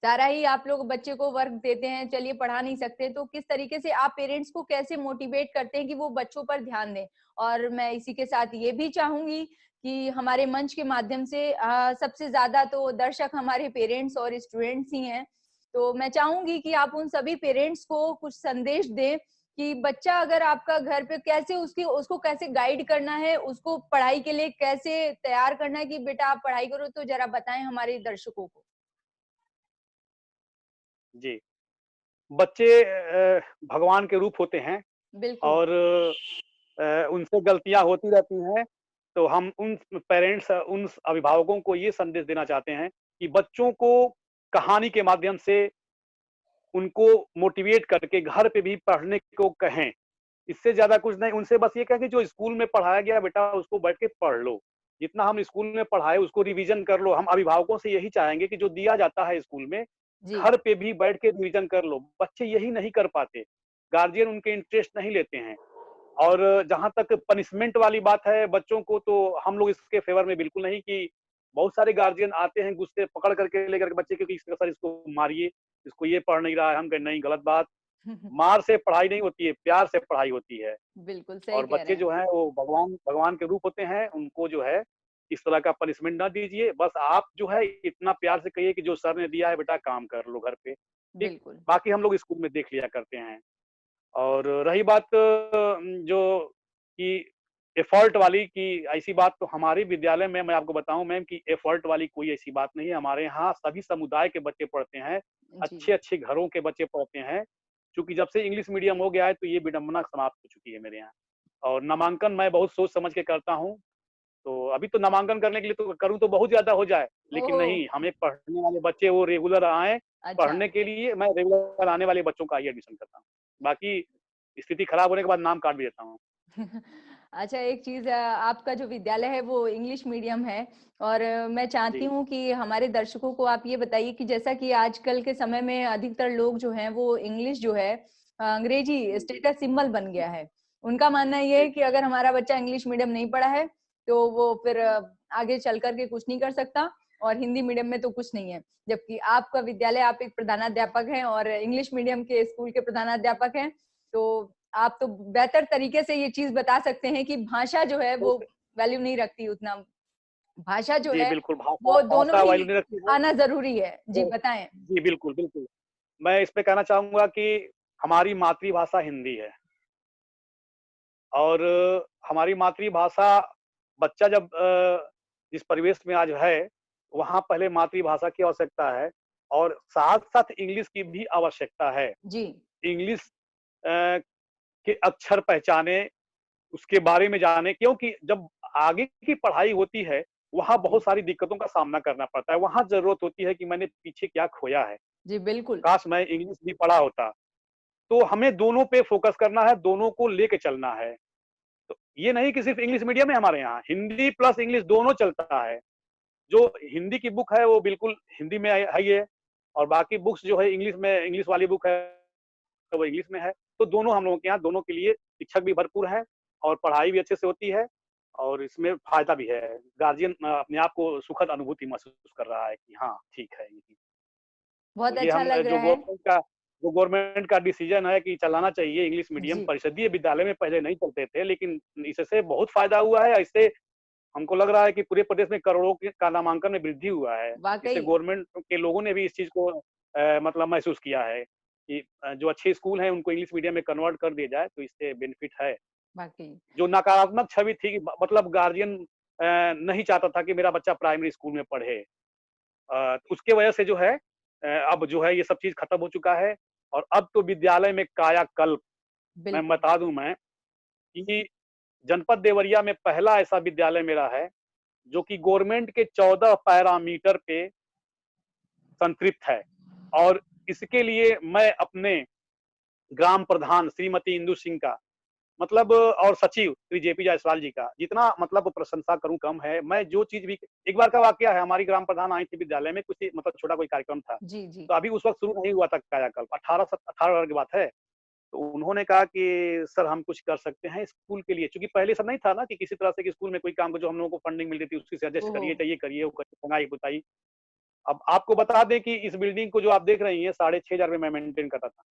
[SPEAKER 1] सारा ही आप लोग बच्चे को वर्क देते हैं, चलिए पढ़ा नहीं सकते, तो किस तरीके से आप पेरेंट्स को कैसे मोटिवेट करते हैं कि वो बच्चों पर ध्यान दें? और मैं इसी के साथ ये भी चाहूँगी कि हमारे मंच के माध्यम से सबसे ज़्यादा तो दर्शक हमारे पेरेंट्स और स्टूडेंट्स ही हैं। तो मैं चाहूँगी कि आप उन सभी पेरेंट्स को कुछ संदेश दें कि बच्चा अगर आपका घर पे कैसे उसको कैसे गाइड करना है, उसको पढ़ाई के लिए कैसे तैयार करना है कि बेटा आप पढ़ाई करो, तो ज़रा बताएँ हमारे दर्शकों को?
[SPEAKER 2] जी, बच्चे भगवान के रूप होते हैं
[SPEAKER 1] बिल्कुल।
[SPEAKER 2] और उनसे गलतियाँ होती रहती हैं, तो हम उन पेरेंट्स उन अभिभावकों को ये संदेश देना चाहते हैं कि बच्चों को कहानी के माध्यम से उनको मोटिवेट करके घर पे भी पढ़ने को कहें। इससे ज़्यादा कुछ नहीं, उनसे बस ये कहें कि जो स्कूल में पढ़ाया गया बेटा उसको बैठ के पढ़ लो। जितना हम स्कूल में पढ़ाए उसको रिवीज़न कर लो। हम अभिभावकों से यही चाहेंगे कि जो दिया जाता है स्कूल में,
[SPEAKER 1] जी।
[SPEAKER 2] घर पे भी बैठ के रिवीज़न कर लो। बच्चे यही नहीं कर पाते। गार्डियन उनके इंटरेस्ट नहीं लेते हैं। और जहाँ तक पनिशमेंट वाली बात है बच्चों को, तो हम लोग इसके फ़ेवर में बिल्कुल नहीं कि बहुत सारे गार्जियन आते हैं गुस्से पकड़ करके लेकर के बच्चे को कि सर इसको मारिए, इसको ये पढ़ नहीं रहा है। हम कहे नहीं, गलत बात। मार से पढ़ाई नहीं होती है, प्यार से पढ़ाई होती है।
[SPEAKER 1] बिल्कुल, सही
[SPEAKER 2] और
[SPEAKER 1] कह रहे
[SPEAKER 2] बच्चे
[SPEAKER 1] हैं।
[SPEAKER 2] जो हैं वो भगवान भगवान के रूप होते हैं, उनको जो है इस तरह का पनिशमेंट ना दीजिए। बस आप जो है इतना प्यार से कहिए कि जो सर ने दिया है बेटा काम कर लो घर पे, ठीक?
[SPEAKER 1] बिल्कुल।
[SPEAKER 2] बाकी हम लोग स्कूल में देख लिया करते हैं। और रही बात जो कि एफर्ट वाली, कि ऐसी बात तो हमारे विद्यालय में मैं आपको बताऊँ मैम कि एफर्ट वाली कोई ऐसी बात नहीं है। हमारे यहाँ सभी समुदाय के बच्चे पढ़ते हैं,
[SPEAKER 1] जी।
[SPEAKER 2] अच्छे-अच्छे घरों के बच्चे पढ़ते हैं। चूँकि जब से इंग्लिश मीडियम हो गया है तो ये विडंबना समाप्त हो चुकी है मेरे यहाँ। और नामांकन मैं बहुत सोच समझ के करता हूँ। तो अभी तो नामांकन करने के लिए तो करूँ तो बहुत ज़्यादा हो जाए, लेकिन
[SPEAKER 1] ओह!
[SPEAKER 2] नहीं, हमें पढ़ने वाले बच्चे वो रेगुलर आएँ,
[SPEAKER 1] अच्छा।
[SPEAKER 2] पढ़ने के लिए मैं रेगुलर आने वाले बच्चों का ही एडमिशन करता हूँ। बाकी स्थिति खराब होने के बाद नाम काट भी देता हूँ।
[SPEAKER 1] अच्छा एक चीज़ आपका जो विद्यालय है वो इंग्लिश मीडियम है और मैं चाहती
[SPEAKER 2] जी,
[SPEAKER 1] हूँ कि हमारे दर्शकों को आप ये बताइए कि जैसा कि आजकल के समय में अधिकतर लोग जो हैं वो इंग्लिश जो है अंग्रेजी
[SPEAKER 2] जी,
[SPEAKER 1] स्टेटस सिंबल बन गया है। उनका मानना ये है
[SPEAKER 2] जी,
[SPEAKER 1] कि अगर हमारा बच्चा इंग्लिश मीडियम नहीं पढ़ा है, तो वो फिर आगे चल कर के कुछ नहीं कर सकता और हिंदी मीडियम में तो कुछ नहीं है। जबकि आपका विद्यालय आप एक प्रधानाध्यापक हैं और इंग्लिश मीडियम के स्कूल के प्रधानाध्यापक हैं, तो आप तो बेहतर तरीके से ये चीज़ बता सकते हैं कि भाषा जो है वो
[SPEAKER 2] ओके।
[SPEAKER 1] वैल्यू नहीं रखती उतना। भाषा जो
[SPEAKER 2] जी,
[SPEAKER 1] है
[SPEAKER 2] बिल्कुल, भाषा
[SPEAKER 1] वो दोनों
[SPEAKER 2] भाषा वैल्यू
[SPEAKER 1] ही
[SPEAKER 2] नहीं रखती है।
[SPEAKER 1] आना ज़रूरी है। जी,
[SPEAKER 2] ओ
[SPEAKER 1] बताएँ?
[SPEAKER 2] जी, बिल्कुल, बिल्कुल। मैं इस पे कहना चाहूँगा कि हमारी मातृभाषा हिंदी है और हमारी मातृभाषा बच्चा जब जिस परिवेश में आज है, वहाँ पहले मातृभाषा की आवश्यकता है और साथ-साथ इंग्लिश की भी आवश्यकता है।
[SPEAKER 1] जी।
[SPEAKER 2] इंग्लिश के अक्षर पहचाने, उसके बारे में जाने, क्योंकि जब आगे की पढ़ाई होती है, वहाँ बहुत सारी दिक्कतों का सामना करना पड़ता है। वहाँ ज़रूरत होती है कि मैंने पीछे क्या खोया है,
[SPEAKER 1] जी, बिल्कुल।
[SPEAKER 2] काश मैं इंग्लिश भी पढ़ा होता। तो हमें दोनों पे फ़ोकस करना है, दोनों को लेके चलना है। तो ये नहीं कि सिर्फ़ इंग्लिश मीडियम है हमारे यहाँ, हिंदी प्लस इंग्लिश दोनों चलता है। जो हिंदी की बुक है वो बिल्कुल हिंदी में है ही है, और बाकी बुक्स जो है इंग्लिश में, इंग्लिश वाली बुक है वो इंग्लिश में है। तो दोनों हम लोगों के यहाँ, दोनों के लिए शिक्षक भी भरपूर हैं और पढ़ाई भी अच्छे से होती है और इसमें फ़ायदा भी है। गार्जियन अपने आप को सुखद अनुभूति महसूस कर रहा है कि हाँ, ठीक है ये चीज़। तो
[SPEAKER 1] बहुत
[SPEAKER 2] ये
[SPEAKER 1] अच्छा
[SPEAKER 2] हम
[SPEAKER 1] लग
[SPEAKER 2] जो
[SPEAKER 1] रहा है।
[SPEAKER 2] गवर्नमेंट का डिसीजन है कि चलाना चाहिए इंग्लिश मीडियम।
[SPEAKER 1] जी,
[SPEAKER 2] परिषदीय विद्यालय में पहले नहीं चलते थे, लेकिन इससे बहुत फ़ायदा हुआ है। इससे हमको लग रहा है कि पूरे प्रदेश में करोड़ों के का नामांकन में वृद्धि हुआ है। इससे
[SPEAKER 1] वाक़ई।
[SPEAKER 2] गवर्नमेंट के लोगों ने भी इस चीज़ को मतलब महसूस किया है कि जो अच्छे स्कूल हैं उनको इंग्लिश मीडियम में कन्वर्ट कर दिया जाए, तो इससे बेनिफिट है।
[SPEAKER 1] वाक़ई।
[SPEAKER 2] जो नकारात्मक छवि थी, मतलब गार्जियन नहीं चाहता था कि मेरा बच्चा प्राइमरी स्कूल में पढ़े। उसके वजह से जो है अब जो है ये सब चीज़ खत्म हो चुका है और अब तो विद्यालय में कायाकल्प। मैं
[SPEAKER 1] बिल्कुल।
[SPEAKER 2] बता दूँ मैं कि जनपद देवरिया में पहला ऐसा विद्यालय मेरा है, जो कि गवर्नमेंट के 14 पैरामीटर पे संतृप्त है, और इसके लिए मैं अपने ग्राम प्रधान श्रीमती इंदु सिंह का मतलब और सचिव श्री जेपी जायसवाल जी का जितना मतलब प्रशंसा करूँ कम है। मैं जो चीज़ भी, एक बार का वाकया है, हमारी ग्राम प्रधान आई थी विद्यालय में, कुछ मतलब छोटा कोई कार्यक्रम था।
[SPEAKER 1] जी, जी।
[SPEAKER 2] तो अभी उस वक़्त शुरू नहीं हुआ था कायाकल्प, 18 की बात है। तो उन्होंने कहा कि सर हम कुछ कर सकते हैं स्कूल के लिए, चूँकि पहले ऐसा नहीं था ना कि किसी तरह से कि स्कूल में कोई काम को जो हम लोगों को फंडिंग मिलती थी उसी से एडजस्ट
[SPEAKER 1] ओहो!
[SPEAKER 2] करिए, चाहिए करिए, वो करिए, रंगाई-पुताई। अब आपको बता दें कि इस बिल्डिंग को जो आप देख रही हैं, 6,500 में मैं मेंटेन करता था।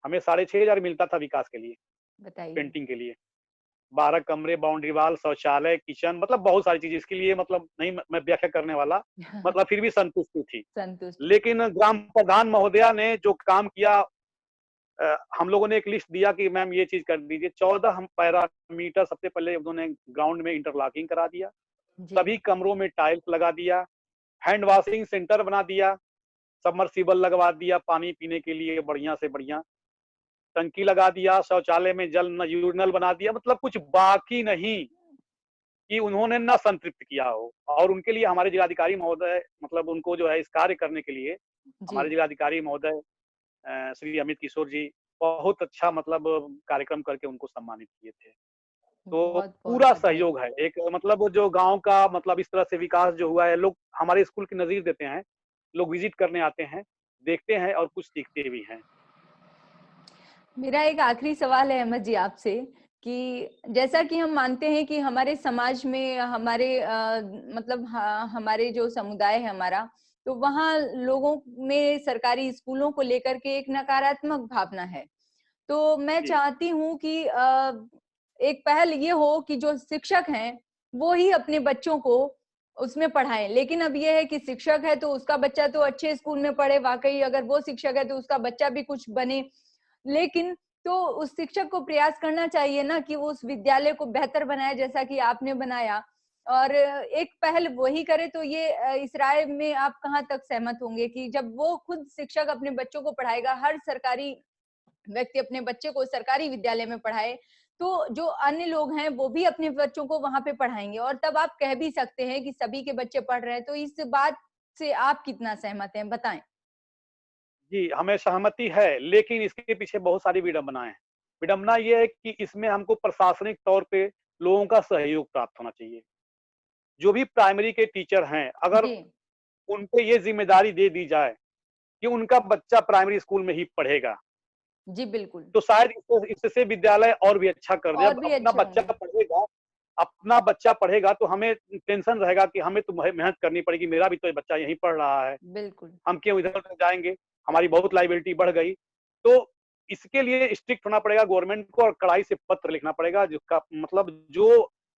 [SPEAKER 2] हमें 6,500 मिलता था विकास के लिए,
[SPEAKER 1] बताइए।
[SPEAKER 2] पेंटिंग के लिए। 12 कमरे, बाउंड्री वॉल, शौचालय, किचन, मतलब बहुत सारी चीज़ें इसके लिए, मतलब नहीं मैं व्याख्या करने वाला, मतलब फिर भी संतुष्टि थी।
[SPEAKER 1] संतुष्टि।
[SPEAKER 2] लेकिन ग्राम प्रधान महोदया ने जो काम किया, हम लोगों ने एक लिस्ट दिया कि मैम ये चीज़ कर दीजिए। 14 हम पैरामीटर सबसे पहले उन्होंने ग्राउंड में इंटरलॉकिंग करा दिया,
[SPEAKER 1] जी।
[SPEAKER 2] सभी कमरों में टाइल्स लगा दिया, हैंड वॉशिंग सेंटर बना दिया, सबमर्सिबल लगवा दिया पानी पीने के लिए बढ़िया से बढ़िया, टंकी लगा दिया, शौचालय में जल न यूरिनल बना दिया, मतलब कुछ बाकी नहीं कि उन्होंने ना संतृप्त किया हो। और उनके लिए हमारे जिलाधिकारी महोदय, मतलब उनको जो है इस कार्य करने के लिए
[SPEAKER 1] जी।
[SPEAKER 2] हमारे जिलाधिकारी महोदय श्री अमित किशोर जी बहुत अच्छा मतलब कार्यक्रम करके उनको सम्मानित किए थे। तो
[SPEAKER 1] बहुत-बहुत
[SPEAKER 2] पूरा
[SPEAKER 1] बधाई।
[SPEAKER 2] सहयोग है। एक मतलब वो जो गाँव का मतलब इस तरह से विकास जो हुआ है, लोग हमारे स्कूल की नज़ीर देते हैं, लोग विज़िट करने आते हैं, देखते हैं और कुछ सीखते भी हैं।
[SPEAKER 1] मेरा एक आखिरी सवाल है अहमद जी आपसे कि जैसा कि हम मानते हैं कि हमारे समाज में हमारे मतलब हमारे जो समुदाय है हमारा, तो वहाँ लोगों में सरकारी स्कूलों को लेकर के एक नकारात्मक भावना है। तो मैं
[SPEAKER 2] जी,
[SPEAKER 1] चाहती हूँ कि एक पहल ये हो कि जो शिक्षक हैं, वो ही अपने बच्चों को उसमें पढ़ाएँ। लेकिन अब ये है कि शिक्षक है तो उसका बच्चा तो अच्छे स्कूल में पढ़े, वाक़ई अगर वो शिक्षक है तो उसका बच्चा भी कुछ बने। लेकिन तो उस शिक्षक को प्रयास करना चाहिए ना कि वो उस विद्यालय को बेहतर बनाए जैसा कि आपने बनाया और एक पहल वही करे तो ये इस राय में आप कहाँ तक सहमत होंगे कि जब वो खुद शिक्षक अपने बच्चों को पढ़ाएगा, हर सरकारी व्यक्ति अपने बच्चे को सरकारी विद्यालय में पढ़ाए, तो जो अन्य लोग हैं वो भी अपने बच्चों को वहाँ पे पढ़ाएँगे और तब आप कह भी सकते हैं कि सभी के बच्चे पढ़ रहे हैं। तो इस बात से आप कितना सहमत हैं? बताएँ।
[SPEAKER 2] जी, हमें सहमति है, लेकिन इसके पीछे बहुत सारी विडंबनाएँ हैं। विडंबना ये है कि इसमें हमको प्रशासनिक तौर पे लोगों का सहयोग प्राप्त होना चाहिए। जो भी प्राइमरी के टीचर हैं, अगर
[SPEAKER 1] जी।
[SPEAKER 2] उन पे ये ज़िम्मेदारी दे दी जाए कि उनका बच्चा प्राइमरी स्कूल में ही पढ़ेगा,
[SPEAKER 1] जी, बिल्कुल।
[SPEAKER 2] तो शायद इससे विद्यालय और भी अच्छा कर दे।
[SPEAKER 1] और
[SPEAKER 2] अब
[SPEAKER 1] भी अच्छे होंगे।
[SPEAKER 2] अपना बच्चा पढ़ेगा तो हमें टेंशन रहेगा कि हमें तो मेहनत करनी पड़ेगी, मेरा भी तो ये बच्चा यहीं पढ़ रहा है,
[SPEAKER 1] बिल्कुल।
[SPEAKER 2] हम क्यों इधर-उधर जाएँगे? हमारी बहुत लायबिलिटी बढ़ गई। तो इसके लिए स्ट्रिक्ट होना पड़ेगा गवर्नमेंट को और कड़ाई से पत्र लिखना पड़ेगा जिसका मतलब जो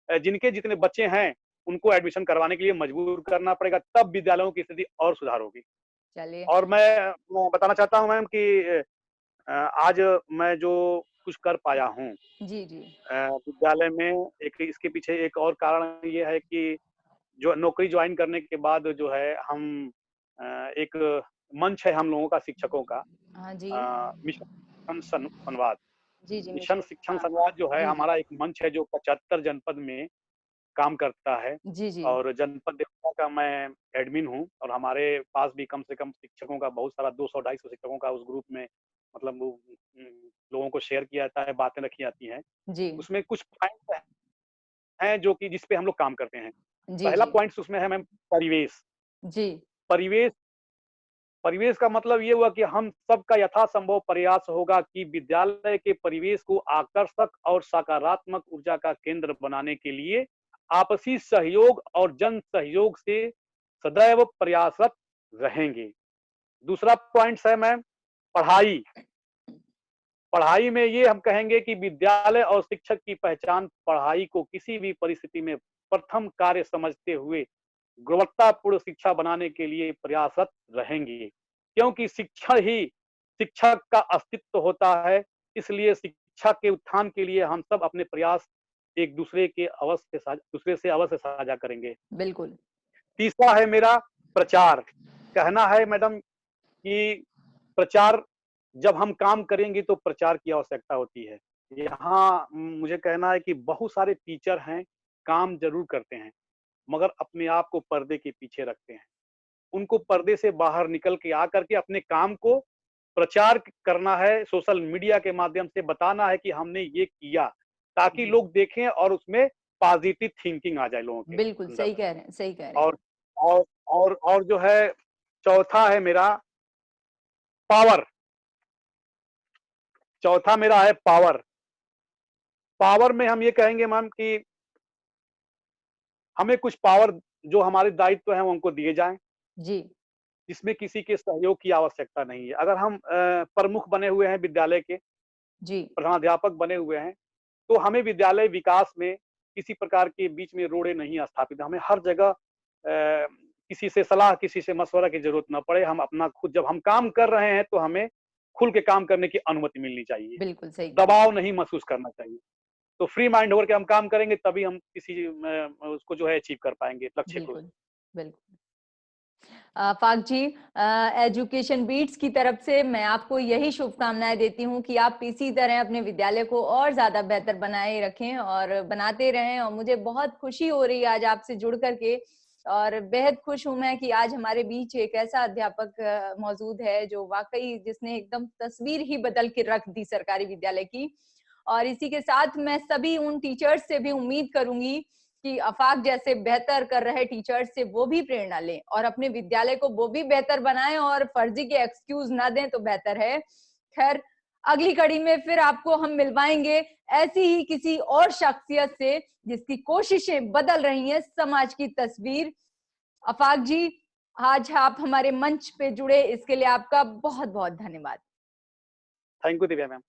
[SPEAKER 2] जिनके जितने बच्चे हैं, उनको एडमिशन करवाने के लिए मजबूर करना पड़ेगा, तब विद्यालयों की स्थिति और सुधार होगी।
[SPEAKER 1] चलिए।
[SPEAKER 2] और मैं बताना चाहता हूँ मैम कि आज मैं जो कुछ कर पाया हूँ
[SPEAKER 1] जी, जी।
[SPEAKER 2] विद्यालय में, एक इसके पीछे एक और कारण ये है कि जो नौकरी जॉइन करने के बाद जो है हम अ, एक मंच है हम लोगों का शिक्षकों का,
[SPEAKER 1] हाँ जी।
[SPEAKER 2] मिशन संवाद।
[SPEAKER 1] जी, जी,
[SPEAKER 2] मिशन
[SPEAKER 1] मिशन
[SPEAKER 2] शिक्षण
[SPEAKER 1] हाँ, हाँ।
[SPEAKER 2] संवाद जो है
[SPEAKER 1] जी, जी।
[SPEAKER 2] हमारा एक मंच है जो 75 जनपद में काम करता है
[SPEAKER 1] जी, जी।
[SPEAKER 2] और जनपद देवता का मैं एडमिन हूँ और हमारे पास भी कम से कम शिक्षकों का बहुत सारा 200-250 शिक्षकों का उस ग्रुप में मतलब वो लोगों को शेयर किया जाता है, बातें रखी जाती हैं।
[SPEAKER 1] जी।
[SPEAKER 2] उसमें कुछ पॉइंट हैं जो कि जिस पे हम लोग काम करते हैं।
[SPEAKER 1] जी,
[SPEAKER 2] पहला
[SPEAKER 1] जी।
[SPEAKER 2] पॉइंट्स उसमें है मैम परिवेश।
[SPEAKER 1] जी।
[SPEAKER 2] परिवेश परिवेश का मतलब ये हुआ कि हम सबका यथासंभव प्रयास होगा कि विद्यालय के परिवेश को आकर्षक और सकारात्मक ऊर्जा का केंद्र बनाने के लिए आपसी सहयोग और जन सहयोग से सदैव प्रयासरत रहेंगे। दूसरा पॉइंट्स है मैम पढ़ाई। पढ़ाई में ये हम कहेंगे कि विद्यालय और शिक्षक की पहचान पढ़ाई को किसी भी परिस्थिति में प्रथम कार्य समझते हुए गुणवत्तापूर्ण शिक्षा बनाने के लिए प्रयासरत रहेंगे क्योंकि शिक्षण ही शिक्षक का अस्तित्व होता है। इसलिए शिक्षा के उत्थान के लिए हम सब अपने प्रयास एक दूसरे से अवश्य साझा करेंगे।
[SPEAKER 1] बिल्कुल।
[SPEAKER 2] तीसरा है मेरा प्रचार। कहना है मैडम कि प्रचार जब हम काम करेंगे तो प्रचार की आवश्यकता होती है। यहाँ मुझे कहना है कि बहुत सारे टीचर हैं, काम ज़रूर करते हैं, मगर अपने आप को पर्दे के पीछे रखते हैं। उनको पर्दे से बाहर निकल के आकर के अपने काम को प्रचार करना है, सोशल मीडिया के माध्यम से बताना है कि हमने ये किया, ताकि
[SPEAKER 1] जी।
[SPEAKER 2] लोग देखें और उसमें पॉजिटिव थिंकिंग आ जाए लोगों के
[SPEAKER 1] बिल्कुल,
[SPEAKER 2] अंदर।
[SPEAKER 1] सही कह रहे हैं, सही कह रहे हैं।
[SPEAKER 2] और और और जो है चौथा है मेरा पावर। चौथा मेरा है पावर। पावर में हम ये कहेंगे मैम कि हमें कुछ पावर जो हमारे दायित्व हैं वो हमको दिए जाएँ,
[SPEAKER 1] जी।
[SPEAKER 2] जिसमें किसी के सहयोग की आवश्यकता नहीं है। अगर हम प्रमुख बने हुए हैं विद्यालय के,
[SPEAKER 1] जी।
[SPEAKER 2] प्रधानाध्यापक बने हुए हैं, तो हमें विद्यालय विकास में किसी प्रकार के बीच में रोड़े नहीं स्थापित। हमें हर जगह किसी से सलाह, किसी से मशवरा की ज़रूरत ना पड़े। हम अपना खुद जब हम काम कर रहे हैं, तो हमें खुल के काम करने की अनुमति मिलनी चाहिए।
[SPEAKER 1] बिल्कुल सही कह रहे हैं।
[SPEAKER 2] दबाव नहीं महसूस करना चाहिए। तो फ्री माइंड होकर के हम काम करेंगे तभी हम किसी उसको जो है अचीव कर पाएँगे लक्ष्य को।
[SPEAKER 1] बिल्कुल, बिल्कुल। फाक जी, एजुकेशन बीट्स की तरफ से मैं आपको यही शुभकामनाएँ देती हूँ कि आप इसी तरह अपने विद्यालय को और ज़्यादा बेहतर बनाए रखें और बनाते रहें और मुझे बहुत खुशी हो रही है आज आपसे जुड़ कर के और बेहद खुश हूँ मैं कि आज हमारे बीच एक ऐसा अध्यापक मौजूद है जो वाक़ई जिसने एकदम तस्वीर ही बदल के रख दी सरकारी विद्यालय की। और इसी के साथ मैं सभी उन टीचर्स से भी उम्मीद करूँगी कि आफाक जैसे बेहतर कर रहे टीचर्स से वो भी प्रेरणा लें और अपने विद्यालय को वो भी बेहतर बनाएं और फर्जी के एक्सक्यूज ना दें तो बेहतर है। खैर, अगली कड़ी में फिर आपको हम मिलवाएंगे ऐसी ही किसी और शख्सियत से जिसकी कोशिशें बदल रही हैं समाज की तस्वीर। आफाक जी, आज आप हमारे मंच पे जुड़े इसके लिए आपका बहुत बहुत धन्यवाद।
[SPEAKER 2] Thank you Divya ma'am.